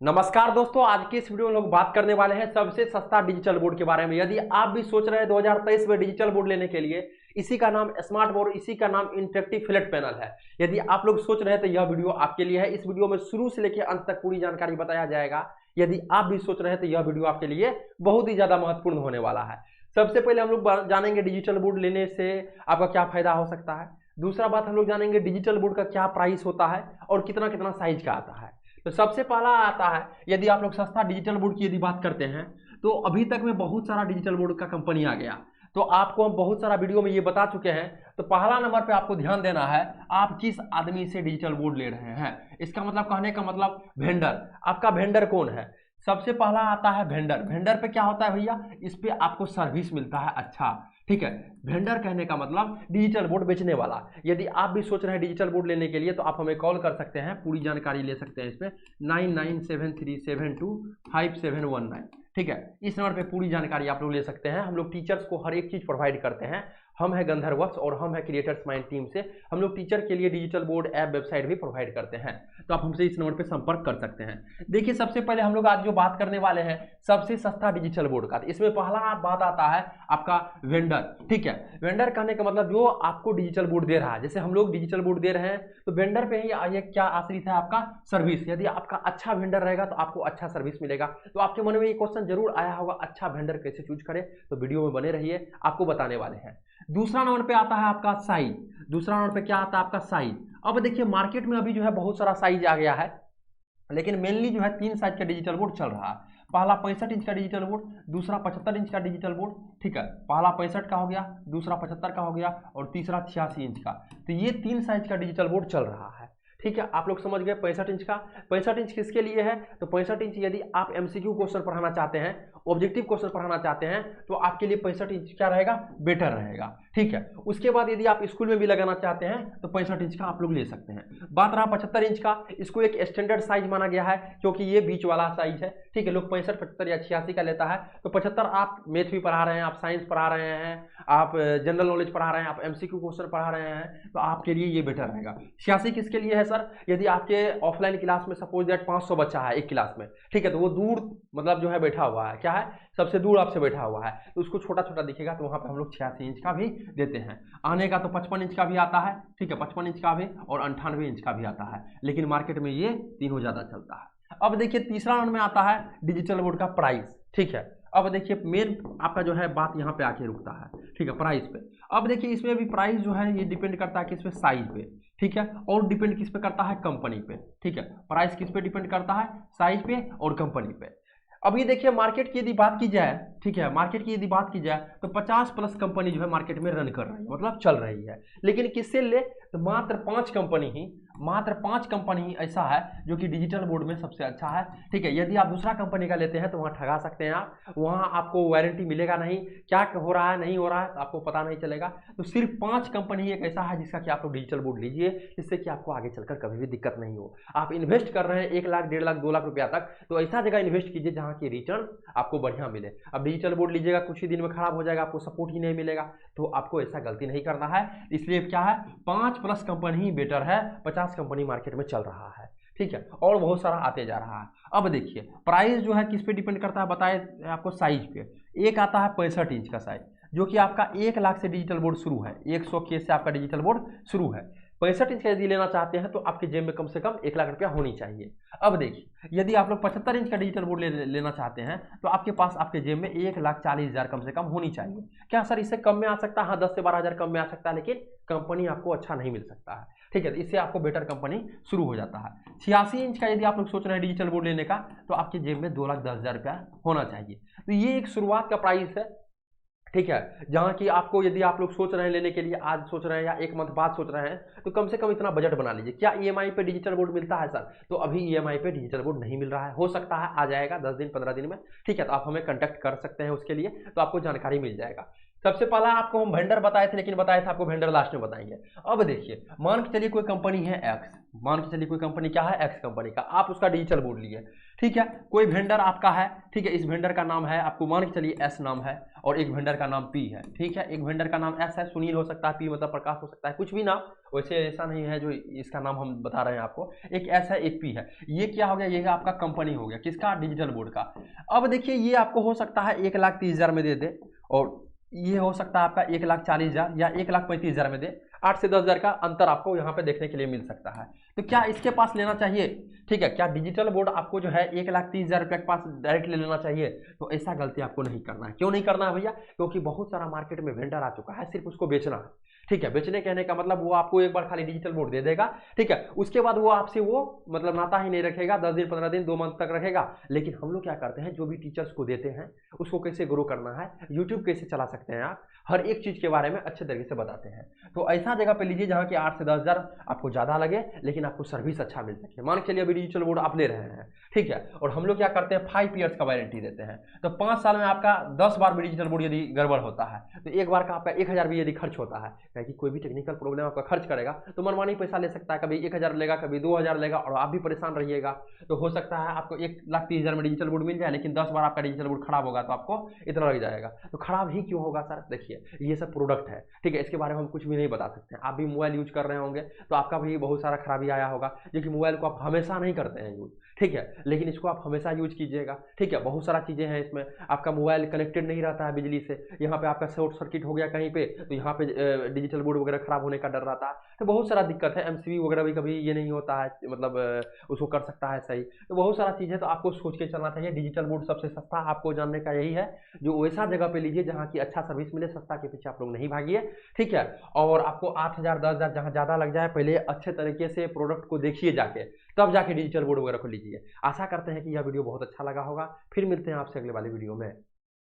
नमस्कार दोस्तों, आज की इस वीडियो में लोग बात करने वाले हैं सबसे सस्ता डिजिटल बोर्ड के बारे में। यदि आप भी सोच रहे हैं 2023 में डिजिटल बोर्ड लेने के लिए, इसी का नाम स्मार्ट बोर्ड, इसी का नाम इंटरेक्टिव फ्लैट पैनल है। यदि आप लोग सोच रहे हैं तो यह वीडियो आपके लिए है। इस वीडियो में शुरू से लेकर अंत तक पूरी जानकारी बताया जाएगा। यदि आप भी सोच रहे हैं तो यह वीडियो आपके लिए बहुत ही ज्यादा महत्वपूर्ण होने वाला है। सबसे पहले हम लोग जानेंगे डिजिटल बोर्ड लेने से आपका क्या फायदा हो सकता है। दूसरा बात हम लोग जानेंगे डिजिटल बोर्ड का क्या प्राइस होता है और कितना कितना साइज का आता है। तो सबसे पहला आता है, यदि आप लोग सस्ता डिजिटल बोर्ड की यदि बात करते हैं तो अभी तक में बहुत सारा डिजिटल बोर्ड का कंपनी आ गया। तो आपको हम बहुत सारा वीडियो में ये बता चुके हैं। तो पहला नंबर पे आपको ध्यान देना है, आप किस आदमी से डिजिटल बोर्ड ले रहे हैं। इसका मतलब, कहने का मतलब वेंडर, आपका वेंडर कौन है। सबसे पहला आता है वेंडर। वेंडर पे क्या होता है भैया, इस पे आपको सर्विस मिलता है। अच्छा, ठीक है। वेंडर कहने का मतलब डिजिटल बोर्ड बेचने वाला। यदि आप भी सोच रहे हैं डिजिटल बोर्ड लेने के लिए तो आप हमें कॉल कर सकते हैं, पूरी जानकारी ले सकते हैं इसमें 9973725719। ठीक है, इस नंबर पे पूरी जानकारी आप लोग ले सकते हैं। हम लोग टीचर्स को हर एक चीज प्रोवाइड करते हैं। हम है गंधर्वक्स और हम है क्रिएटर्स माइंड टीम से। हम लोग टीचर के लिए डिजिटल बोर्ड ऐप वेबसाइट भी प्रोवाइड करते हैं। तो आप हमसे इस नंबर पे संपर्क कर सकते हैं। देखिए, सबसे पहले हम लोग आज जो बात करने वाले हैं सबसे सस्ता डिजिटल बोर्ड का। इसमें पहला बात आता है आपका वेंडर। ठीक है, वेंडर कहने का मतलब जो आपको डिजिटल बोर्ड दे रहा है। जैसे हम लोग डिजिटल बोर्ड दे रहे हैं तो वेंडर पे ही ये क्या आश्रित है, आपका सर्विस। यदि आपका अच्छा वेंडर रहेगा तो आपको अच्छा सर्विस मिलेगा। तो आपके मन में ये क्वेश्चन जरूर आया होगा, अच्छा वेंडर कैसे चूज करें। तो वीडियो में बने रहिए, आपको बताने वाले हैं। दूसरा नंबर पे आता है आपका साइज। दूसरा नंबर पे क्या आता है आपका साइज। अब देखिए, मार्केट में अभी जो है बहुत सारा साइज आ गया है, लेकिन मेनली जो है 3 साइज का डिजिटल बोर्ड चल रहा है। पहला 65 इंच का डिजिटल बोर्ड, दूसरा 75 इंच का डिजिटल बोर्ड। ठीक है, पहला 65 का हो गया, दूसरा 75 का हो गया और तीसरा 86 इंच का। तो ये 3 साइज का डिजिटल बोर्ड चल रहा है। ठीक है, आप लोग समझ गए 65 इंच का। 65 इंच किसके लिए है, तो 65 इंच यदि आप एमसीक्यू क्वेश्चन पढ़ाना चाहते हैं, ऑब्जेक्टिव क्वेश्चन पढ़ाना चाहते हैं तो आपके लिए 65 इंच क्या रहेगा, बेटर रहेगा। ठीक है, उसके बाद यदि आप स्कूल में भी लगाना चाहते हैं तो 65 इंच का आप लोग ले सकते हैं। बात रहा 75 इंच का, इसको एक स्टैंडर्ड साइज माना गया है क्योंकि ये बीच वाला साइज है। ठीक है, लोग 65, 75 या 86 का लेता है। तो 75 आप मैथ भी पढ़ा रहे हैं, आप साइंस पढ़ा रहे हैं, आप जनरल नॉलेज पढ़ा रहे हैं, आप एमसीक्यू क्वेश्चन पढ़ा रहे हैं, तो आपके लिए ये बेटर रहेगा। 86 किसके लिए है सर, यदि आपके ऑफलाइन क्लास में सपोज दैट 500 बच्चा है एक क्लास में। ठीक है, तो वो दूर मतलब जो है बैठा हुआ है, क्या है, सबसे दूर आपसे बैठा हुआ है, तो उसको छोटा छोटा दिखेगा। तो वहां पे हम लोग 86 इंच का भी देते हैं। आने का तो 55 इंच का भी आता है। ठीक है, 55 इंच का भी और 98 इंच का भी आता है, लेकिन मार्केट में ये तीनों ज्यादा चलता है। अब देखिए, तीसरा नंबर में आता है डिजिटल बोर्ड का प्राइस। ठीक है, अब देखिए मेन आपका जो है बात यहाँ पे आके रुकता है। ठीक है, प्राइस पे। अब देखिए, इसमें भी प्राइस जो है ये डिपेंड करता है किस पे, साइज पे। ठीक है, और डिपेंड किस पे करता है, कंपनी पे। ठीक है, प्राइस किस पे डिपेंड करता है, साइज पे और कंपनी पे। अब ये देखिए, मार्केट की यदि बात की जाए, ठीक है, मार्केट की यदि बात की जाए तो 50 प्लस कंपनी जो है मार्केट में रन कर रही है, मतलब चल रही है। लेकिन किससे ले, तो मात्र 5 कंपनी ही, मात्र 5 कंपनी ही ऐसा है जो कि डिजिटल बोर्ड में सबसे अच्छा है। ठीक है, यदि आप दूसरा कंपनी का लेते हैं तो वहाँ ठगा सकते हैं आप, वहाँ आपको वारंटी मिलेगा नहीं, क्या हो रहा है नहीं हो रहा है तो आपको पता नहीं चलेगा। तो सिर्फ 5 कंपनी ही एक ऐसा है जिसका कि आप लोग डिजिटल बोर्ड लीजिए, जिससे कि आपको आगे चलकर कभी भी दिक्कत नहीं हो। आप इन्वेस्ट कर रहे हैं 1 लाख, 1.5 लाख, 2 लाख रुपया तक, तो ऐसा जगह इन्वेस्ट कीजिए जहाँ की रिटर्न आपको बढ़िया मिले। अब डिजिटल बोर्ड लीजिएगा, कुछ ही दिन में खराब हो जाएगा, आपको सपोर्ट ही नहीं मिलेगा, तो आपको ऐसा गलती नहीं करना है। इसलिए क्या है, 5 प्लस कंपनी ही बेटर है, 50 कंपनी मार्केट में चल रहा है। ठीक है, और बहुत सारा आते जा रहा है। अब देखिए, प्राइस जो है किस पे डिपेंड करता है, बताए आपको, साइज पे। एक आता है 65 इंच का साइज, जो कि आपका 1 लाख से डिजिटल बोर्ड शुरू है, 100 के से आपका डिजिटल बोर्ड शुरू है। 65 इंच का यदि लेना चाहते हैं तो आपके जेब में कम से कम 1 लाख रुपया होनी चाहिए। अब देखिए, यदि आप लोग 75 इंच का डिजिटल बोर्ड लेना चाहते हैं तो आपके पास आपके जेब में 1,40,000 कम से कम होनी चाहिए। क्या सर इससे कम में आ सकता है, हाँ 10 से 12 हज़ार कम में आ सकता है, लेकिन कंपनी आपको अच्छा नहीं मिल सकता है। ठीक है, इससे आपको बेटर कंपनी शुरू हो जाता है। 86 इंच का यदि आप लोग सोच रहे हैं डिजिटल बोर्ड लेने का तो आपके जेब में 2,10,000 रुपया होना चाहिए। तो ये एक शुरुआत का प्राइस है। ठीक है, जहाँ की आपको, यदि आप लोग सोच रहे हैं लेने के लिए, आज सोच रहे हैं या 1 मंथ बाद सोच रहे हैं, तो कम से कम इतना बजट बना लीजिए। क्या ईएमआई पे डिजिटल बोर्ड मिलता है सर, तो अभी ईएमआई पे डिजिटल बोर्ड नहीं मिल रहा है, हो सकता है आ जाएगा 10 दिन 15 दिन में। ठीक है, तो आप हमें कांटेक्ट कर सकते हैं उसके लिए, तो आपको जानकारी मिल जाएगा। सबसे पहला आपको हम वेंडर बताए थे, लेकिन बताए थे आपको वेंडर लास्ट में बताएंगे। अब देखिए, मान के चलिए कोई कंपनी है एक्स, मान के चलिए कोई कंपनी क्या है, एक्स कंपनी का, आप उसका डिजिटल बोर्ड लिए। ठीक है। कोई वेंडर आपका है, ठीक है, इस वेंडर का नाम है, आपको मान के चलिए एस नाम है, और एक वेंडर का नाम पी है, ठीक है। एक वेंडर का नाम एस है, सुनील हो सकता है, पी मतलब प्रकाश हो सकता है, कुछ भी नाम, वैसे ऐसा नहीं है जो इसका नाम हम बता रहे हैं आपको। एक एस है, एक पी है, ये क्या हो गया, ये आपका कंपनी हो गया, किसका, डिजिटल बोर्ड का। अब देखिए ये आपको हो सकता है 1,30,000 में दे दे, और ये हो सकता है आपका 1,40,000 या 1,35,000 में दे। 8 से 10,000 का अंतर आपको यहाँ पे देखने के लिए मिल सकता है। तो क्या इसके पास लेना चाहिए, ठीक है, क्या डिजिटल बोर्ड आपको जो है 1,30,000 रुपये के पास डायरेक्ट ले लेना चाहिए? तो ऐसा गलती आपको नहीं करना है। क्यों नहीं करना है भैया? क्योंकि बहुत सारा मार्केट में वेंडर आ चुका है, सिर्फ उसको बेचना है, ठीक है। बेचने कहने का मतलब वो आपको एक बार खाली डिजिटल बोर्ड दे देगा, ठीक है, उसके बाद वो आपसे वो मतलब नाता ही नहीं रखेगा, 10 दिन 15 दिन 2 मंथ तक रखेगा। लेकिन हम लोग क्या करते हैं, जो भी टीचर्स को देते हैं उसको कैसे ग्रो करना है, यूट्यूब कैसे चला सकते हैं आप, हर एक चीज के बारे में अच्छे तरीके से बताते हैं। तो ऐसा जगह पे लीजिए जहाँ की 8 से 10,000 आपको ज्यादा लगे, लेकिन आपको सर्विस अच्छा मिल सके। मान के चलिए अभी डिजिटल बोर्ड आप ले रहे हैं, ठीक है, और हम लोग क्या करते हैं 5 ईयर्स का वारंटी देते हैं। तो 5 साल में आपका 10 बार भी डिजिटल बोर्ड यदि गड़बड़ होता है तो एक बार का आपका 1,000 भी यदि खर्च होता है, क्योंकि कोई भी टेक्निकल प्रॉब्लम आपका खर्च करेगा तो मनमानी पैसा ले सकता है, कभी 1,000 लेगा, कभी 2,000 लेगा, और आप भी परेशान रहिएगा। तो हो सकता है आपको 1,30,000 में डिजिटल बोर्ड मिल जाए, लेकिन 10 बार आपका डिजिटल बोर्ड खराब होगा तो आपको इतना लग जाएगा। तो खराब ही क्यों होगा सर? देखिए ये सब प्रोडक्ट है, ठीक है, इसके बारे में हम कुछ भी नहीं बता सकते हैं। आप भी मोबाइल यूज कर रहे होंगे तो आपका भी बहुत सारा खराबी आया होगा, जो कि मोबाइल को आप हमेशा नहीं करते हैं यूज, ठीक है, लेकिन इसको आप हमेशा यूज कीजिएगा, ठीक है। बहुत सारा चीज़ें हैं इसमें, आपका मोबाइल कनेक्टेड नहीं रहता है बिजली से, यहाँ पे आपका शॉर्ट सर्किट हो गया कहीं पे तो यहाँ पे डिजिटल बोर्ड वगैरह खराब होने का डर रहता है। तो बहुत सारा दिक्कत है, एमसीबी वगैरह भी कभी ये नहीं होता है, मतलब उसको कर सकता है सही। तो बहुत सारा चीज़ है, तो आपको सोच के चलना चाहिए। डिजिटल बोर्ड सबसे सस्ता आपको जानने का यही है, जो वैसा जगह पे लीजिए जहाँ की अच्छा सर्विस मिले, सस्ता के पीछे आप लोग नहीं भागिए, ठीक है। और आपको 8,000 10,000 जहाँ ज़्यादा लग जाए, पहले अच्छे तरीके से प्रोडक्ट को देखिए जाके, तब जाके डिजिटल बोर्ड वगैरह को लीजिए। आशा करते हैं कि यह वीडियो बहुत अच्छा लगा होगा। फिर मिलते हैं आपसे अगले वाली वीडियो में।